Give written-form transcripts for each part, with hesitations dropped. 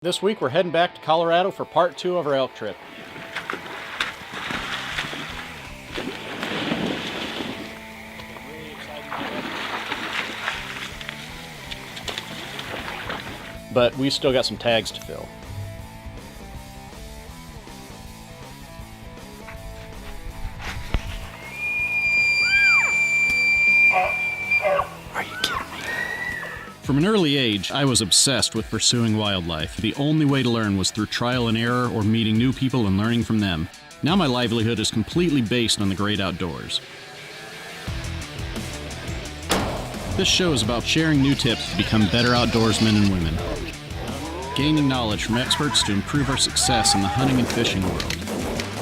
This week we're heading back to Colorado for part 2 of our elk trip. But we still got some tags to fill. Are you kidding me? From an early age, I was obsessed with pursuing wildlife. The only way to learn was through trial and error or meeting new people and learning from them. Now my livelihood is completely based on the great outdoors. This show is about sharing new tips to become better outdoorsmen and women. Gaining knowledge from experts to improve our success in the hunting and fishing world.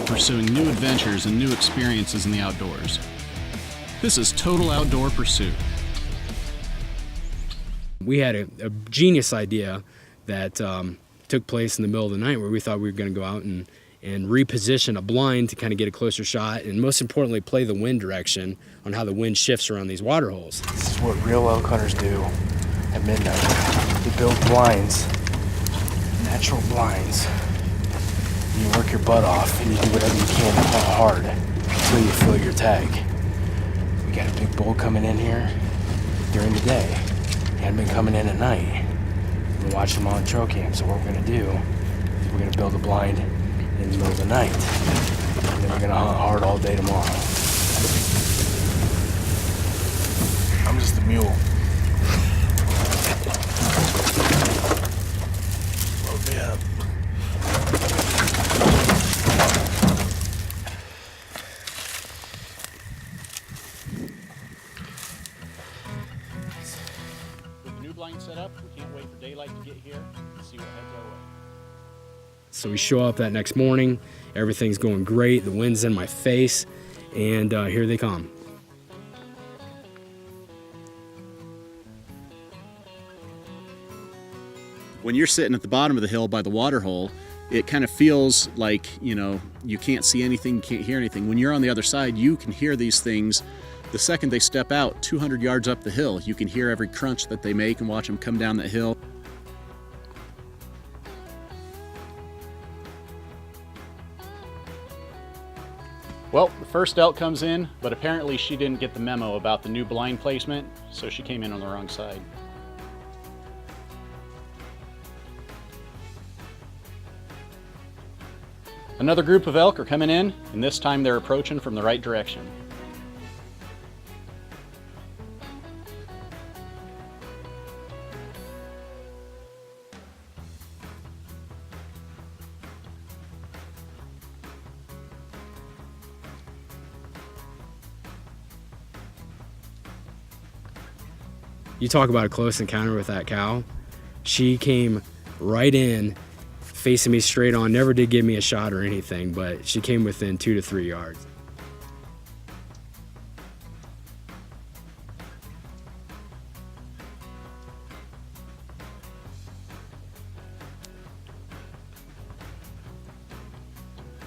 Pursuing new adventures and new experiences in the outdoors. This is Total Outdoor Pursuit. We had a genius idea that took place in the middle of the night where we thought we were going to go out and reposition a blind to kind of get a closer shot, and most importantly, play the wind direction on how the wind shifts around these water holes. This is what real elk hunters do at midnight. They build blinds, natural blinds. You work your butt off and you do whatever you can to hunt hard until you fill your tag. We got a big bull coming in here during the day. He hadn't been coming in at night. We're watching him on trail cam, so what we're gonna do is we're gonna build a blind in the middle of the night. And then we're gonna hunt hard all day tomorrow. I'm just a mule. Load me up. With the new blind set up, we can't wait for daylight to get here and see what heads our way. So we show up that next morning, everything's going great, the wind's in my face, and here they come. When you're sitting at the bottom of the hill by the waterhole, it kind of feels like, you can't see anything, you can't hear anything. When you're on the other side, you can hear these things. The second they step out 200 yards up the hill, you can hear every crunch that they make and watch them come down that hill. Well, the first elk comes in, but apparently she didn't get the memo about the new blind placement, so she came in on the wrong side. Another group of elk are coming in, and this time they're approaching from the right direction. You talk about a close encounter with that cow. She came right in, facing me straight on, never did give me a shot or anything, but she came within 2 to 3 yards.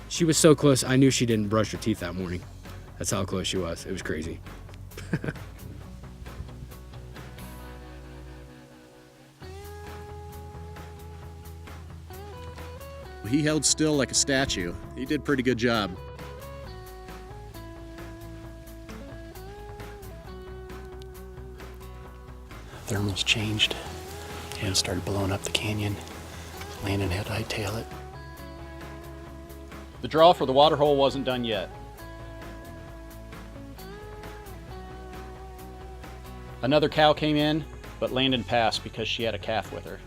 She was so close, I knew she didn't brush her teeth that morning. That's how close she was. It was crazy. He held still like a statue. He did a pretty good job. Thermals changed and started blowing up the canyon. Landon had to hightail it. The draw for the waterhole wasn't done yet. Another cow came in, but Landon passed because she had a calf with her.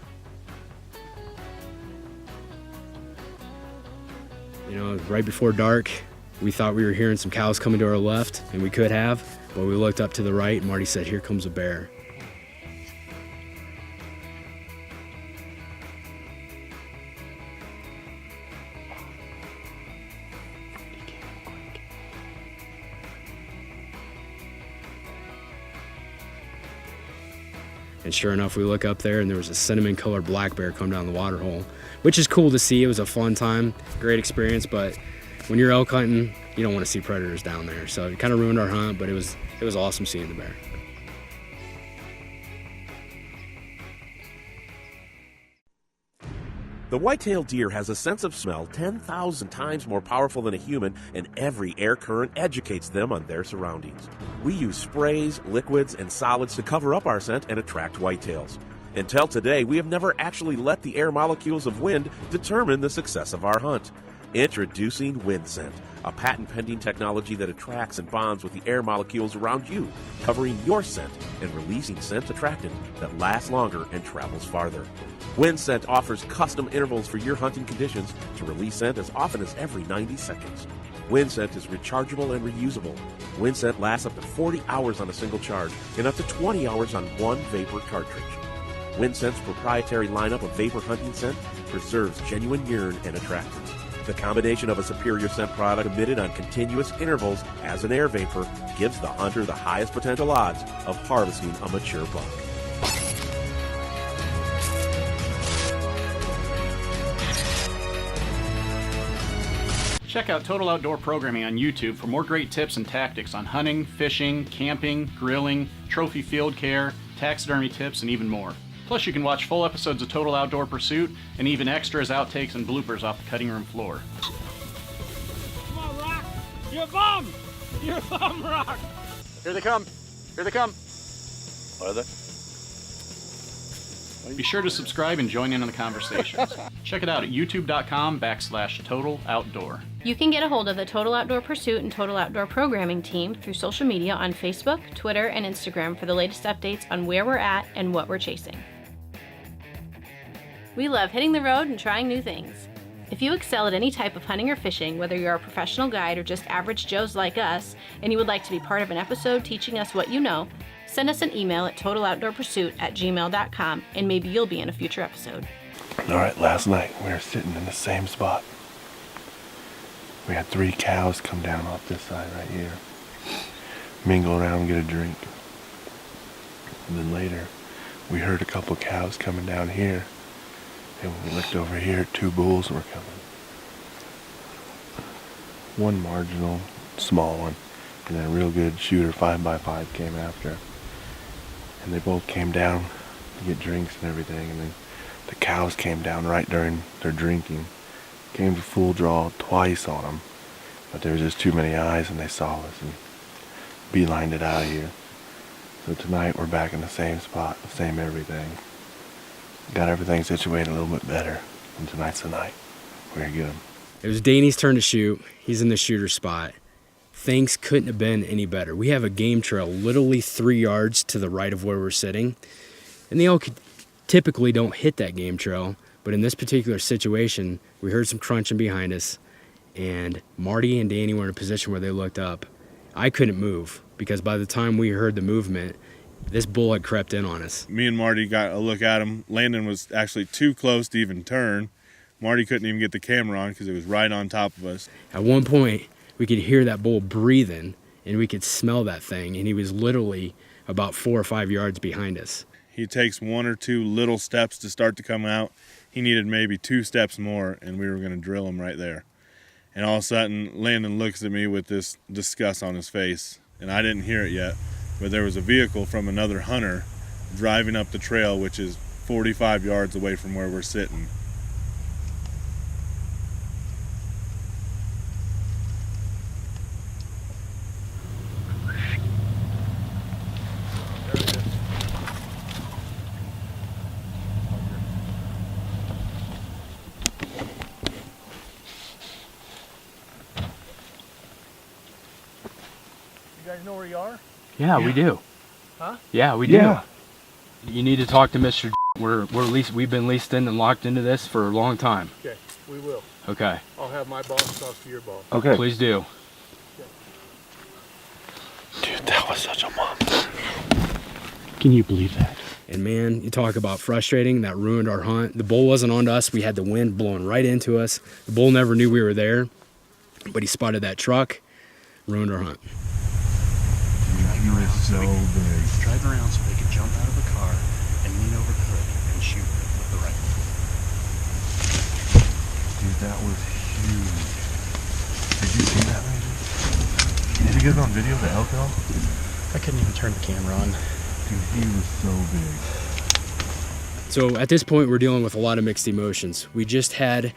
Right before dark, we thought we were hearing some cows coming to our left, and we could have, but we looked up to the right, and Marty said, "Here comes a bear." And sure enough, we look up there, and there was a cinnamon-colored black bear come down the waterhole, which is cool to see. It was a fun time, great experience, but when you're elk hunting, you don't want to see predators down there. So it kind of ruined our hunt, but it was awesome seeing the bear. The white-tailed deer has a sense of smell 10,000 times more powerful than a human, and every air current educates them on their surroundings. We use sprays, liquids, and solids to cover up our scent and attract whitetails. Until today, we have never actually let the air molecules of wind determine the success of our hunt. Introducing Wind Scent, a patent-pending technology that attracts and bonds with the air molecules around you, covering your scent and releasing scent attractant that lasts longer and travels farther. Wind Scent offers custom intervals for your hunting conditions to release scent as often as every 90 seconds. Wind Scent is rechargeable and reusable. Wind Scent lasts up to 40 hours on a single charge and up to 20 hours on one vapor cartridge. Wind Scent's proprietary lineup of vapor hunting scent preserves genuine urine and attractants. The combination of a superior scent product emitted on continuous intervals as an air vapor gives the hunter the highest potential odds of harvesting a mature buck. Check out Total Outdoor Programming on YouTube for more great tips and tactics on hunting, fishing, camping, grilling, trophy field care, taxidermy tips, and even more. Plus, you can watch full episodes of Total Outdoor Pursuit and even extras, outtakes, and bloopers off the cutting room floor. Come on, Rock! You're a bum! You're a bum, Rock! Here they come! Here they come! Are they? Be sure to subscribe and join in on the conversations. Check it out at youtube.com/Total Outdoor. You can get a hold of the Total Outdoor Pursuit and Total Outdoor Programming team through social media on Facebook, Twitter, and Instagram for the latest updates on where we're at and what we're chasing. We love hitting the road and trying new things. If you excel at any type of hunting or fishing, whether you're a professional guide or just average Joes like us, and you would like to be part of an episode teaching us what you know, send us an email at totaloutdoorpursuit@gmail.com and maybe you'll be in a future episode. Alright, last night we were sitting in the same spot. We had 3 cows come down off this side right here, mingle around and get a drink. And then later, we heard a couple cows coming down here, and when we looked over here, 2 bulls were coming. One marginal, small one, and then a real good shooter 5x5 came after. And they both came down to get drinks and everything, and then the cows came down right during their drinking. Came to full draw twice on them, but there was just too many eyes and they saw us and beelined it out of here. So tonight we're back in the same spot, the same everything. Got everything situated a little bit better, and tonight's the night. We're good. It was Danny's turn to shoot. He's in the shooter spot. Things couldn't have been any better. We have a game trail literally 3 yards to the right of where we're sitting, and they all typically don't hit that game trail. But in this particular situation, we heard some crunching behind us, and Marty and Danny were in a position where they looked up. I couldn't move because by the time we heard the movement, this bull had crept in on us. Me and Marty got a look at him. Landon was actually too close to even turn. Marty couldn't even get the camera on because it was right on top of us. At one point, we could hear that bull breathing, and we could smell that thing, and he was literally about 4 or 5 yards behind us. He takes 1 or 2 little steps to start to come out. He needed maybe 2 steps more, and we were going to drill him right there. And all of a sudden, Landon looks at me with this disgust on his face, and I didn't hear it yet, but there was a vehicle from another hunter driving up the trail, which is 45 yards away from where we're sitting. You guys know where you are? Yeah, we do. Huh? Yeah, we do. Yeah. You need to talk to Mr. We've been leased in and locked into this for a long time. Okay, we will. Okay. I'll have my boss talk to your boss. Okay. Please do. Dude, that was such a monster. Can you believe that? And man, you talk about frustrating, that ruined our hunt. The bull wasn't onto us. We had the wind blowing right into us. The bull never knew we were there, but he spotted that truck, ruined our hunt. He was so big. Drive around so they could jump out of the car and lean over the hood and shoot with the rifle. Dude, that was huge. Did you see that, Major? Did you get it on video, the elk elk? I couldn't even turn the camera on. Dude, he was so big. So at this point, we're dealing with a lot of mixed emotions. We just had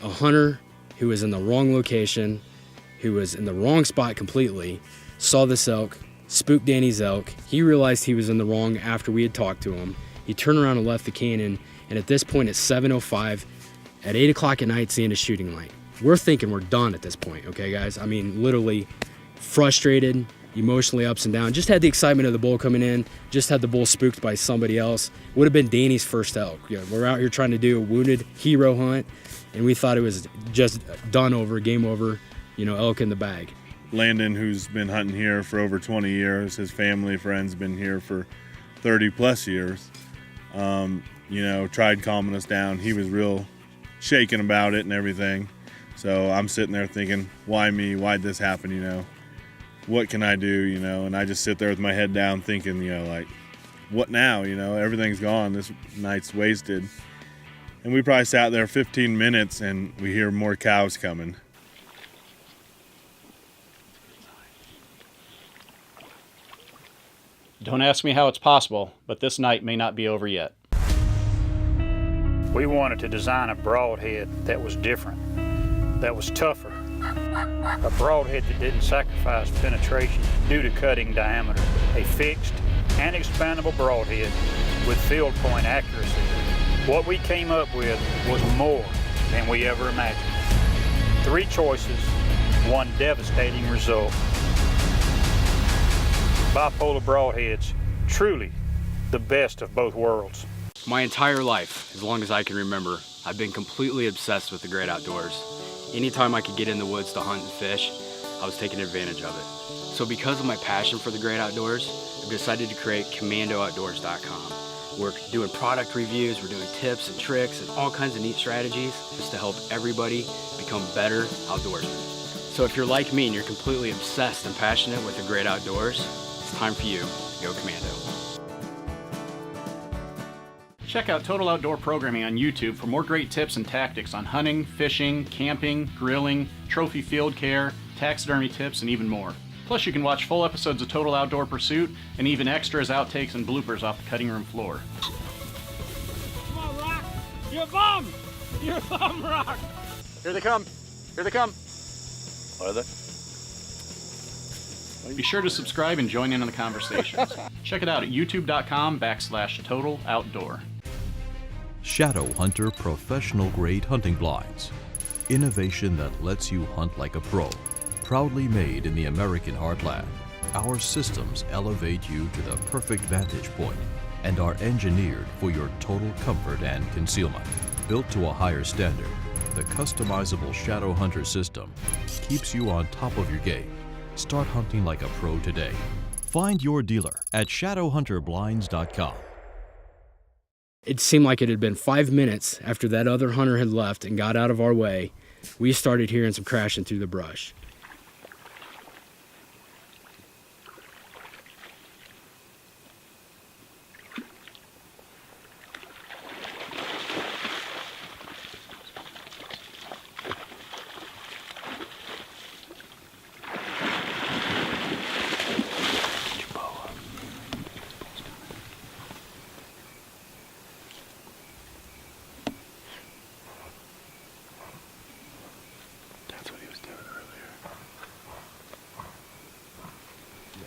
a hunter who was in the wrong location, who was in the wrong spot completely, saw this elk, spooked Danny's elk. He realized he was in the wrong after we had talked to him. He turned around and left the canyon, and at this point it's 7:05. At 8 o'clock at night, it's the end of shooting light. We're thinking we're done at this point, okay, guys? I mean, literally frustrated, emotionally ups and down. Just had the excitement of the bull coming in, just had the bull spooked by somebody else. Would have been Danny's first elk. You know, we're out here trying to do a wounded hero hunt, and we thought it was just done over, game over, you know, elk in the bag. Landon, who's been hunting here for over 20 years, his family, friends been here for 30 plus years, you know, tried calming us down. He was real shaken about it and everything. So I'm sitting there thinking, why me? Why'd this happen, you know? What can I do, you know? And I just sit there with my head down thinking, you know, like, what now? You know, everything's gone. This night's wasted. And we probably sat there 15 minutes and we hear more cows coming. Don't ask me how it's possible, but this night may not be over yet. We wanted to design a broadhead that was different, that was tougher. A broadhead that didn't sacrifice penetration due to cutting diameter. A fixed and expandable broadhead with field point accuracy. What we came up with was more than we ever imagined. 3 choices, 1 devastating result. Bipolar broadheads, truly the best of both worlds. My entire life, as long as I can remember, I've been completely obsessed with the great outdoors. Anytime I could get in the woods to hunt and fish, I was taking advantage of it. So because of my passion for the great outdoors, I've decided to create CommandoOutdoors.com. We're doing product reviews, we're doing tips and tricks and all kinds of neat strategies just to help everybody become better outdoorsmen. So if you're like me and you're completely obsessed and passionate with the great outdoors, it's time for you to go commando. Check out Total Outdoor Programming on YouTube for more great tips and tactics on hunting, fishing, camping, grilling, trophy field care, taxidermy tips, and even more. Plus, you can watch full episodes of Total Outdoor Pursuit and even extras, outtakes, and bloopers off the cutting room floor. Come on, Rock. You're a bum. You're a bum, Rock. Here they come. Here they come. Are they? Be sure to subscribe and join in on the conversations. Check it out at youtube.com/Total Outdoor. Shadow Hunter professional grade hunting blinds. Innovation that lets you hunt like a pro. Proudly made in the American heartland. Our systems elevate you to the perfect vantage point and are engineered for your total comfort and concealment. Built to a higher standard, the customizable Shadow Hunter system keeps you on top of your game. Start hunting like a pro today. Find your dealer at shadowhunterblinds.com. It seemed like it had been 5 minutes after that other hunter had left and got out of our way, we started hearing some crashing through the brush.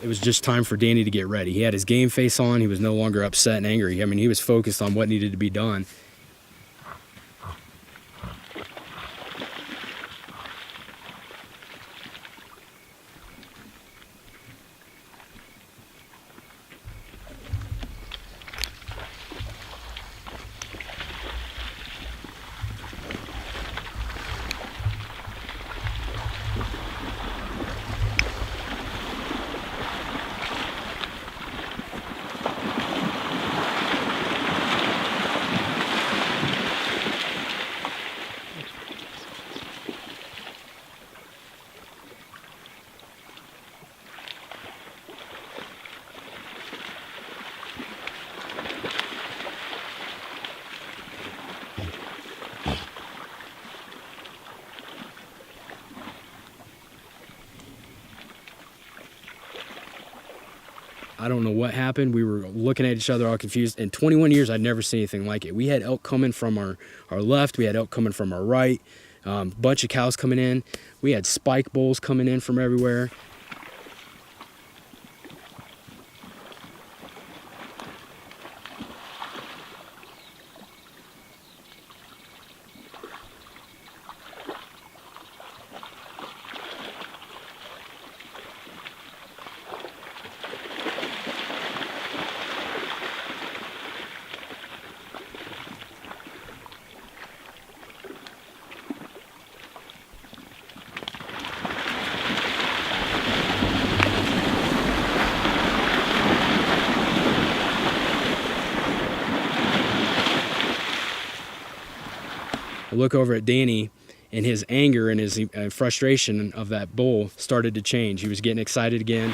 It was just time for Danny to get ready. He had his game face on. He was no longer upset and angry. I mean, he was focused on what needed to be done. I don't know what happened. We were looking at each other all confused. In 21 years, I'd never seen anything like it. We had elk coming from our left. We had elk coming from our right. Bunch of cows coming in. We had spike bulls coming in from everywhere. I look over at Danny, and his anger and his frustration of that bull started to change. He was getting excited again.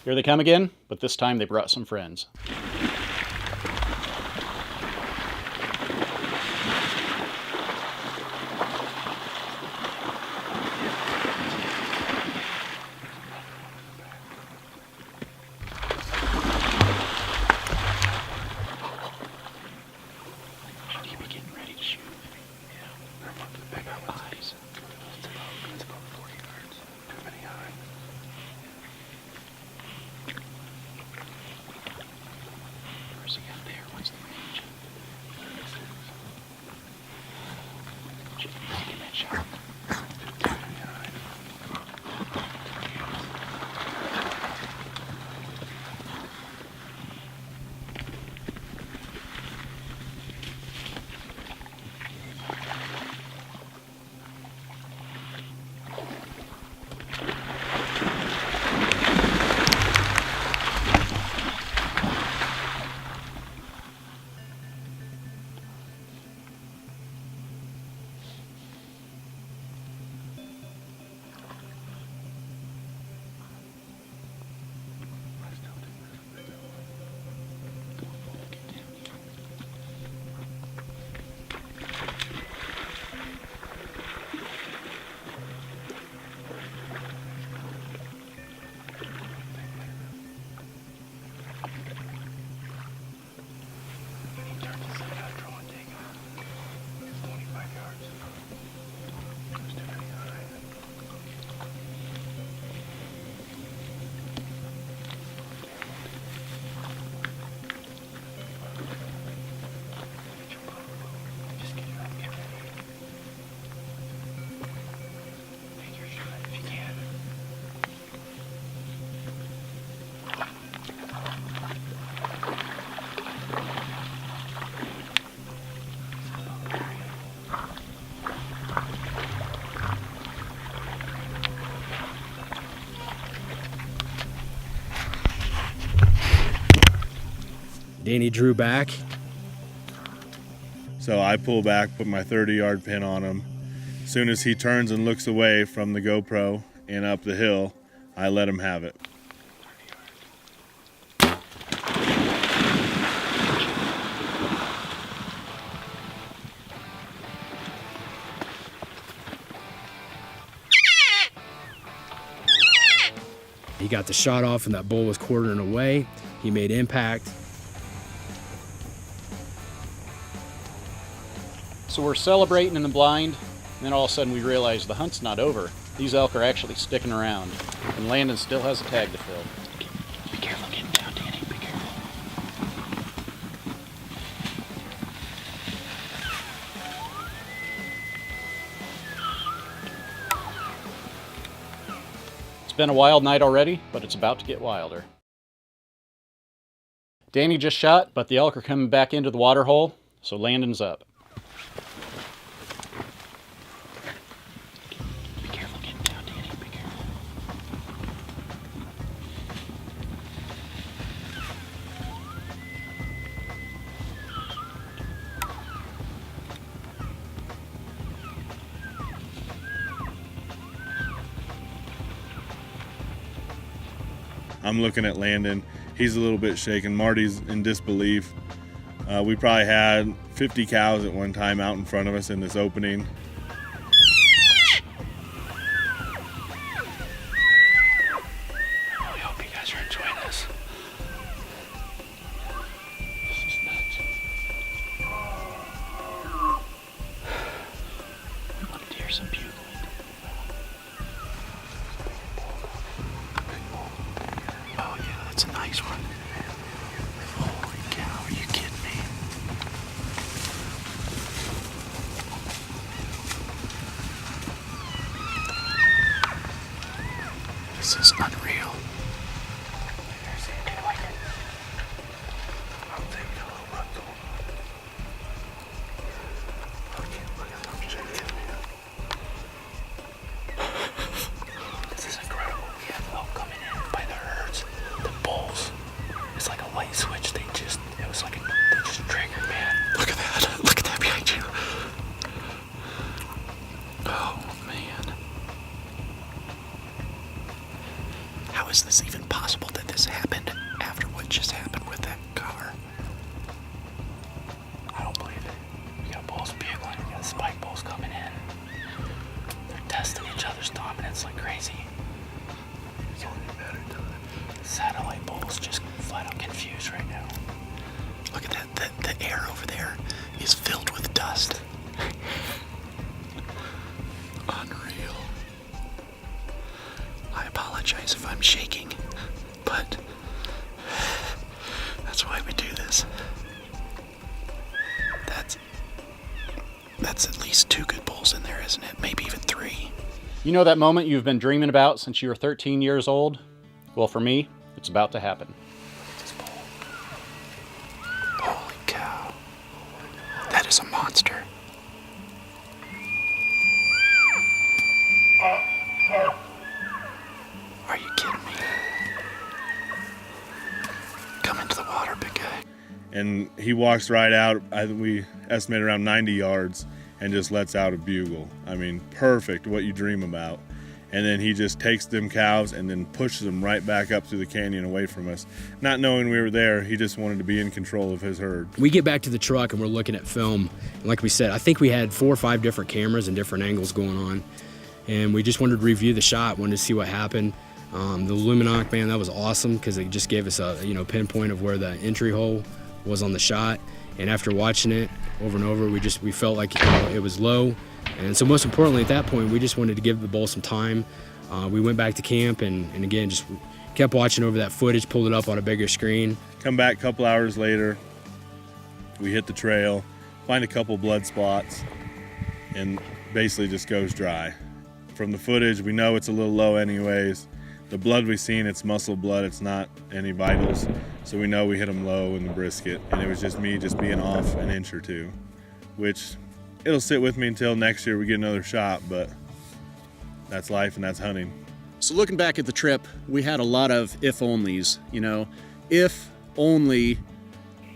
Here they come again, but this time they brought some friends. Danny drew back. So I pull back, put my 30-yard pin on him. As soon as he turns and looks away from the GoPro and up the hill, I let him have it. He got the shot off and that bull was quartering away. He made impact. So we're celebrating in the blind, and then all of a sudden we realize the hunt's not over. These elk are actually sticking around, and Landon still has a tag to fill. Be careful getting down, Danny. Be careful. It's been a wild night already, but it's about to get wilder. Danny just shot, but the elk are coming back into the water hole, so Landon's up. Be careful getting down, Danny. Be careful. I'm looking at Landon. He's a little bit shaken. Marty's in disbelief. We probably had 50 cows at one time out in front of us in this opening. I hope you guys are enjoying this. This is nuts. We wanted to hear some bugling. Oh yeah, that's a nice one. Holy cow, are you kidding me? This is unreal. This is incredible. We have elk coming in by the herds. The bulls. It's like a light switch. They just triggered, man. Look at that. Look at that behind you. Oh, man. How is this even possible that this happened after what just happened with that car? I don't believe it. We got bulls bugling. We got spike bulls coming in. They're testing each other's dominance like crazy. It's only a matter of time. Satellite bulls just flat out confused right now. Look at that. The air over there is filled with dust. Unreal. I apologize if I'm shaking, but that's why we do this. That's at least 2 good bulls in there, isn't it? Maybe even 3. You know that moment you've been dreaming about since you were 13 years old? Well, for me, it's about to happen. Look at this bull. Holy cow. That is a monster. Are you kidding me? Come into the water, big guy. And he walks right out, we estimate around 90 yards, and just lets out a bugle. I mean, perfect, what you dream about. And then he just takes them cows and then pushes them right back up through the canyon away from us. Not knowing we were there, he just wanted to be in control of his herd. We get back to the truck and we're looking at film. And like we said, I think we had 4 or 5 different cameras and different angles going on. And we just wanted to review the shot, wanted to see what happened. The Luminoc, man, that was awesome because it just gave us a pinpoint of where the entry hole was on the shot. And after watching it over and over, we felt like it was low. And so most importantly at that point, we just wanted to give the bull some time. We went back to camp and again, just kept watching over that footage, pulled it up on a bigger screen. Come back a couple hours later, we hit the trail, find a couple blood spots, and basically just goes dry. From the footage, we know it's a little low anyways. The blood we've seen, it's muscle blood, it's not any vitals. So we know we hit them low in the brisket, and it was just me just being off an inch or 2, which it'll sit with me until next year we get another shot, but that's life and that's hunting. So looking back at the trip, we had a lot of if-onlys, If only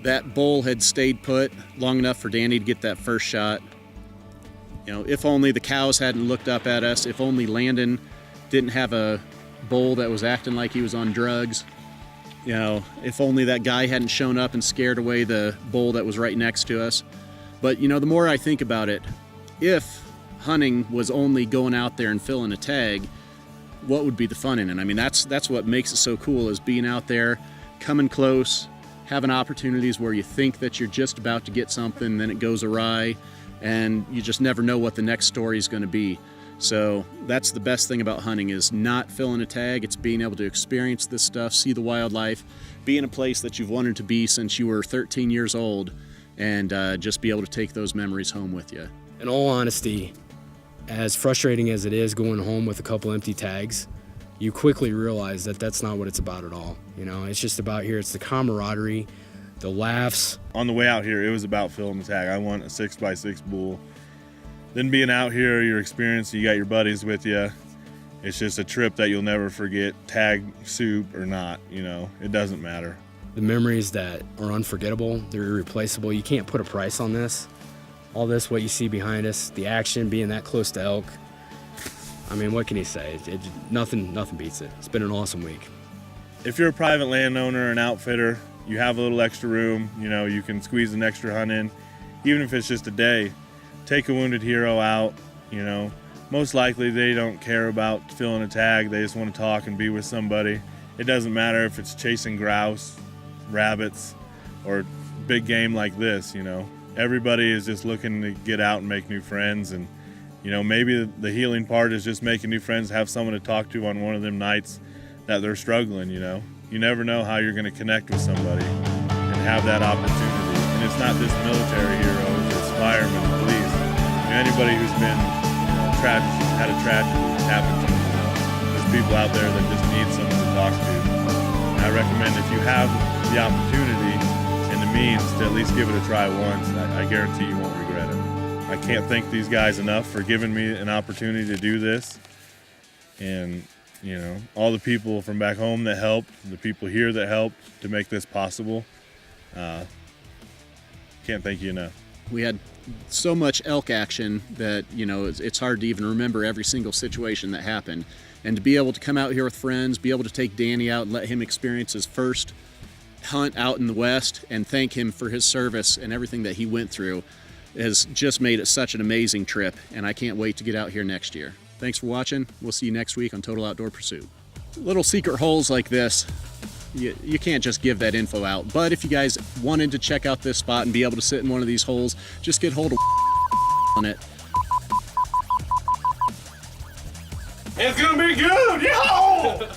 that bull had stayed put long enough for Danny to get that first shot. If only the cows hadn't looked up at us. If only Landon didn't have a bull that was acting like he was on drugs. If only that guy hadn't shown up and scared away the bull that was right next to us. But the more I think about it, if hunting was only going out there and filling a tag, what would be the fun in it? I mean, that's what makes it so cool, is being out there, coming close, having opportunities where you think that you're just about to get something, then it goes awry, and you just never know what the next story is going to be. So that's the best thing about hunting, is not filling a tag. It's being able to experience this stuff, see the wildlife, be in a place that you've wanted to be since you were 13 years old, and just be able to take those memories home with you. In all honesty, as frustrating as it is going home with a couple empty tags, you quickly realize that that's not what it's about at all. It's just about here. It's the camaraderie, the laughs. On the way out here, it was about filling the tag. I want a 6x6 bull. Then being out here, your experience, you got your buddies with you. It's just a trip that you'll never forget, tag soup or not, it doesn't matter. The memories that are unforgettable, they're irreplaceable. You can't put a price on this. All this, what you see behind us, the action, being that close to elk. I mean, what can you say? Nothing beats it. It's been an awesome week. If you're a private landowner, an outfitter, you have a little extra room, you know, you can squeeze an extra hunt in, even if it's just a day. Take a wounded hero out, you know. Most likely they don't care about filling a tag, they just want to talk and be with somebody. It doesn't matter if it's chasing grouse, rabbits, or big game like this, you know. Everybody is just looking to get out and make new friends, and you know, maybe the healing part is just making new friends, have someone to talk to on one of them nights that they're struggling, you know. You never know how you're going to connect with somebody and have that opportunity. And it's not just military heroes, it's firemen, police, you know, anybody who's been, you know, had a tragedy happen to them. You know. There's people out there that just need someone to talk to. And I recommend if you have the opportunity and the means to at least give it a try once, I guarantee you won't regret it. I can't thank these guys enough for giving me an opportunity to do this. And, you know, all the people from back home that helped, the people here that helped to make this possible, can't thank you enough. We had so much elk action that, you know, it's hard to even remember every single situation that happened. And to be able to come out here with friends, be able to take Danny out and let him experience his first hunt out in the West and thank him for his service and everything that he went through has just made it such an amazing trip, and I can't wait to get out here next year. Thanks for watching. We'll see you next week on Total Outdoor Pursuit. Little secret holes like this, you can't just give that info out, but if you guys wanted to check out this spot and be able to sit in one of these holes, just get hold of on it. It's gonna be good, yo!